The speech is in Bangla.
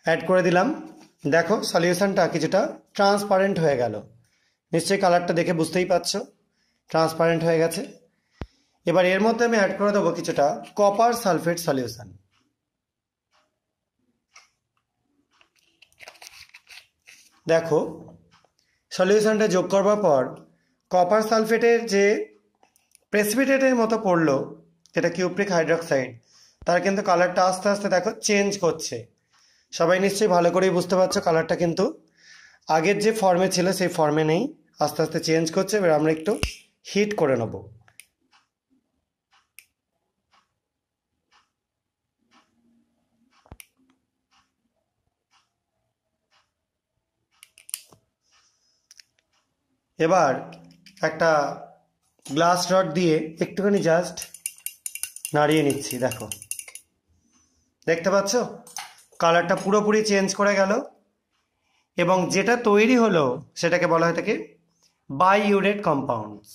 অ্যাড করে দিলাম। দেখো সলিউশনটা কিছুটা ট্রান্সপারেন্ট হয়ে গেল। নিশ্চয়ই কালারটা দেখে বুঝতেই পারছো ট্রান্সপারেন্ট হয়ে গেছে। এবার এর মধ্যে আমি অ্যাড করে দেবো কিছুটা কপার সালফেট সলিউশন। দেখো সলিউশনটা যোগ করবার পর কপার সালফেটের যে প্রেসিপিটেটের মতো পড়লো, যেটা কিউপ্রিক হাইড্রক্সাইড, তার কিন্তু কালারটা আস্তে আস্তে দেখো চেঞ্জ করছে। সবাই নিশ্চয়ই ভালো করেই বুঝতে পারছো কালারটা কিন্তু আগের যে ফর্মে ছিল সেই ফর্মে নেই, আস্তে আস্তে চেঞ্জ করছে। এবার আমরা একটু হিট করে নেব। এবার একটা গ্লাস রড দিয়ে একটুখানি জাস্ট নাড়িয়ে নিচ্ছি। দেখো, দেখতে পাচ্ছ কালারটা পুরোপুরি চেঞ্জ করে গেল। এবং যেটা তৈরি হলো সেটাকে বলা হয় থাকে বাই ইউরেট কম্পাউন্ডস।